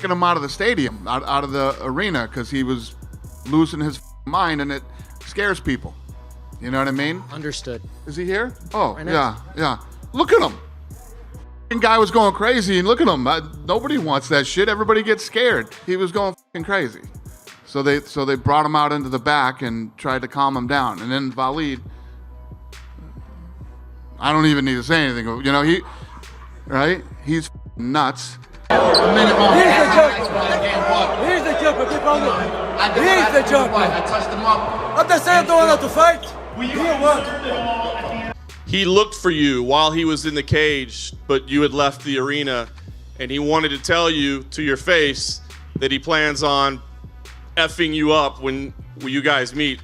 kicking him out of the stadium, out of the arena, because he was losing his mind, and it scares people. You know what I mean? Understood. Is he here? Oh, Right yeah. Look at him. Guy was going crazy, and look at him. Nobody wants that shit. Everybody gets scared. He was going crazy. So they brought him out into the back and tried to calm him down. And then Walid, I don't even need to say anything. You know, he's nuts. Here's the joker, keep on it. Here's the joker. I touched him up. I'm not saying I don't want to fight. He looked for you while he was in the cage, but you had left the arena, and he wanted to tell you to your face that he plans on effing you up when you guys meet.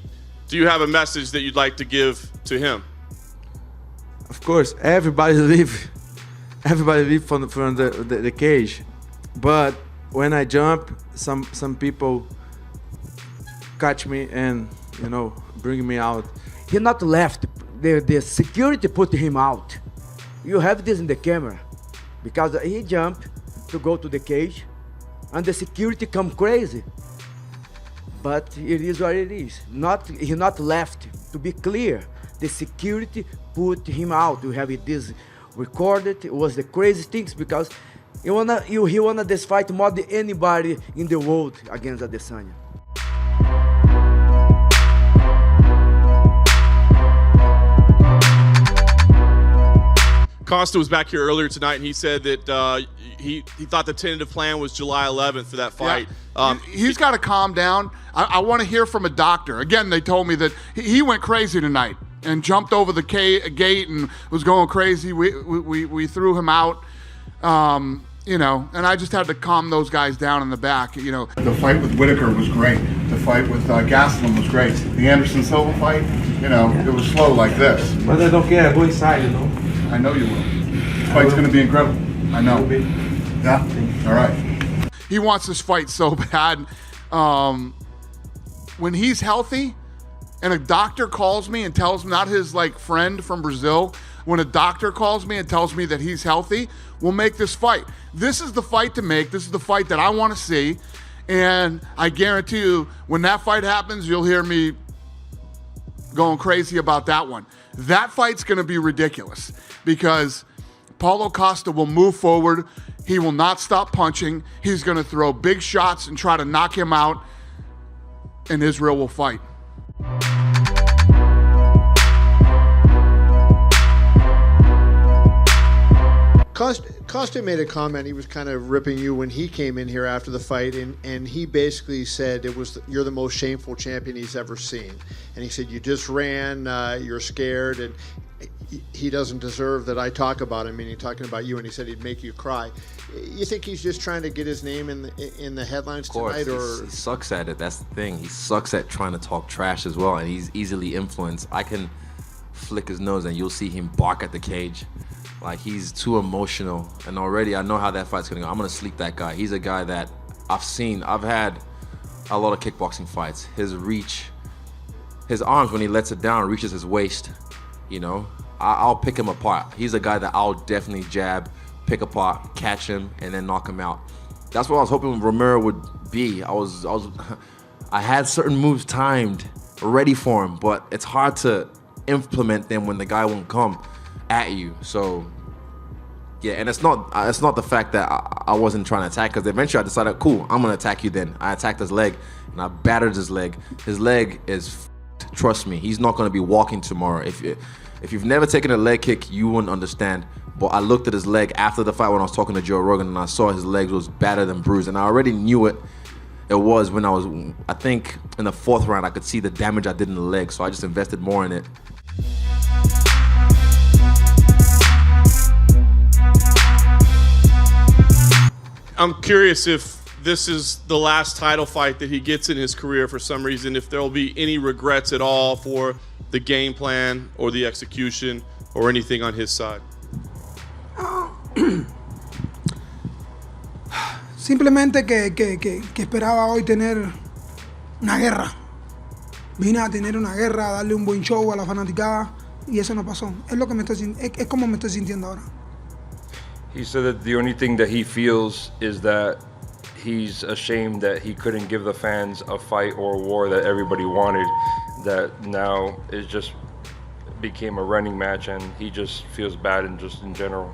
Do you have a message that you'd like to give to him? Of course, everybody leave from the cage, but when I jump, some people catch me and bring me out. He not left. The security put him out. You have this in the camera, because he jumped to go to the cage, and the security come crazy. But it is what it is. He not left. To be clear, the security put him out. We have this recorded. It was the crazy things, because he wanna this fight more than anybody in the world against Adesanya. Costa was back here earlier tonight, and he said that he thought the tentative plan was July 11th for that fight. Yeah. He's got to calm down. I want to hear from a doctor. Again, they told me that he went crazy tonight and jumped over the gate and was going crazy. We threw him out, and I just had to calm those guys down in the back. The fight with Whitaker was great. The fight with Gastelum was great. The Anderson Silva fight, it was slow like this. But I don't care. I go inside, I know you will. This fight's going to be incredible. I know. Yeah? All right. He wants this fight so bad. When he's healthy and a doctor calls me and tells me, not his friend from Brazil, when a doctor calls me and tells me that he's healthy, we'll make this fight. This is the fight to make. This is the fight that I want to see. And I guarantee you, when that fight happens, you'll hear me going crazy about that one. That fight's going to be ridiculous, because Paulo Costa will move forward. He will not stop punching. He's going to throw big shots and try to knock him out, and Israel will fight. Costa made a comment. He was kind of ripping you when he came in here after the fight, and he basically said you're the most shameful champion he's ever seen. And he said you just ran, you're scared, and he doesn't deserve that I talk about him, meaning talking about you. And he said he'd make you cry. You think he's just trying to get his name in the headlines tonight, or he sucks at it? That's the thing. He sucks at trying to talk trash as well, and he's easily influenced. I can flick his nose, and you'll see him bark at the cage. Like, he's too emotional, and already I know how that fight's gonna go. I'm gonna sleep that guy. He's a guy that I've had a lot of kickboxing fights. His reach, his arms, when he lets it down, reaches his waist. I'll pick him apart. He's a guy that I'll definitely jab, pick apart, catch him, and then knock him out. That's what I was hoping Romero would be. I had certain moves timed, ready for him, but it's hard to implement them when the guy won't come at you. So yeah, and it's not the fact that I wasn't trying to attack, because eventually I decided, cool, I'm gonna attack you. Then I attacked his leg, and I battered his leg. His leg is f***ed. Trust me, he's not gonna be walking tomorrow. If you've never taken a leg kick, you wouldn't understand. But I looked at his leg after the fight when I was talking to Joe Rogan, and I saw his leg was battered and bruised, and I already knew it was when I think in the 4th round I could see the damage I did in the leg, so I just invested more in it. I'm curious if this is the last title fight that he gets in his career for some reason, if there will be any regrets at all for the game plan or the execution or anything on his side. Simplemente que esperaba hoy tener una guerra. Vine a tener una guerra, a darle un buen show a la fanaticada, y eso no pasó. Es lo que es como me estoy sintiendo ahora. He said that the only thing that he feels is that he's ashamed that he couldn't give the fans a fight or a war that everybody wanted, that now it just became a running match and he just feels bad and just in general.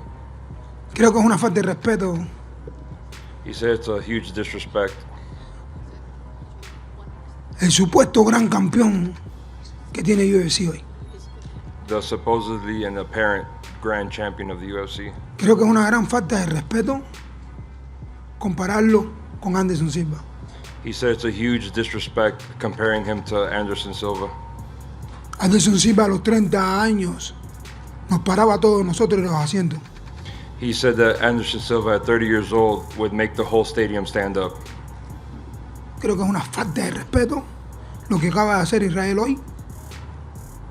Creo que es una falta de respeto. He said it's a huge disrespect. El supuesto gran campeón que tiene UFC hoy. The supposedly and apparent grand champion of the UFC. Creo que es una gran falta de respeto compararlo con Anderson Silva. He said it's a huge disrespect comparing him to Anderson Silva. Anderson Silva a los 30 años nos paraba a todos nosotros en los asientos. He said that Anderson Silva at 30 years old would make the whole stadium stand up. Creo que es una falta de respeto lo que acaba de hacer Israel hoy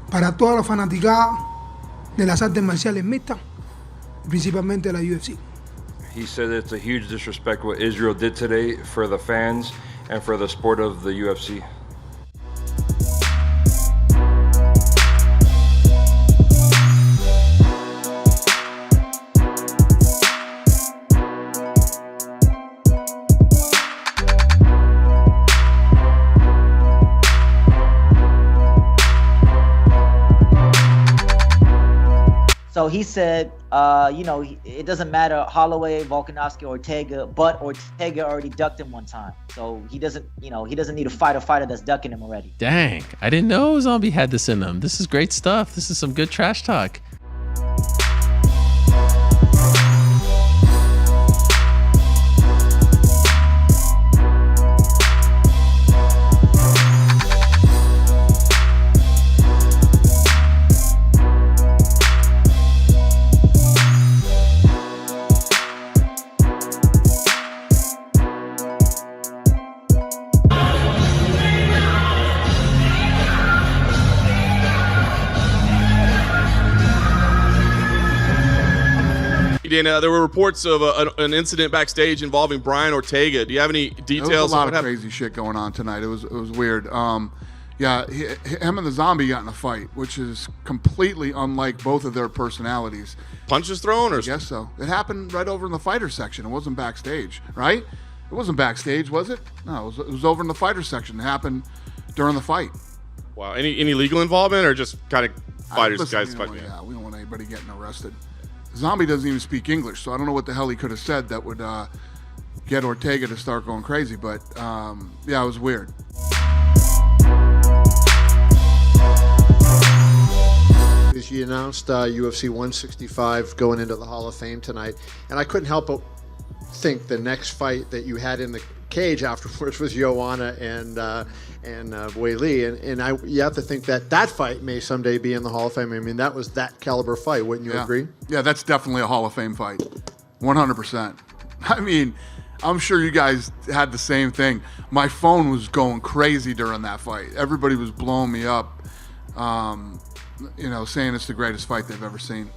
para todas las fanaticadas de las artes marciales mixtas, principalmente la UFC. He said it's a huge disrespect what Israel did today for the fans and for the sport of the UFC. So he said, it doesn't matter Holloway, Volkanovski, Ortega, but Ortega already ducked him one time. So he doesn't need to fight a fighter that's ducking him already. Dang, I didn't know Zombie had this in him. This is great stuff. This is some good trash talk. Dana, there were reports of an incident backstage involving Brian Ortega. Do you have any details? There was a lot of of crazy shit going on tonight. It was weird. Him and the Zombie got in a fight, which is completely unlike both of their personalities. Punches thrown, or I guess so. It happened right over in the fighter section. It wasn't backstage, right? It wasn't backstage, was it? No, it was over in the fighter section. It happened during the fight. Wow. Any legal involvement, or just kind of fighters, guys fighting? Yeah, we don't want anybody getting arrested. Zombie doesn't even speak English, so I don't know what the hell he could have said that would get Ortega to start going crazy. But it was weird. You announced UFC 165 going into the Hall of Fame tonight, and I couldn't help but think the next fight that you had in the cage afterwards was Joanna and Weili, and you have to think that fight may someday be in the Hall of Fame. I mean, that was that caliber fight, wouldn't you agree? Yeah, that's definitely a Hall of Fame fight, 100%. I mean, I'm sure you guys had the same thing. My phone was going crazy during that fight. Everybody was blowing me up, saying it's the greatest fight they've ever seen.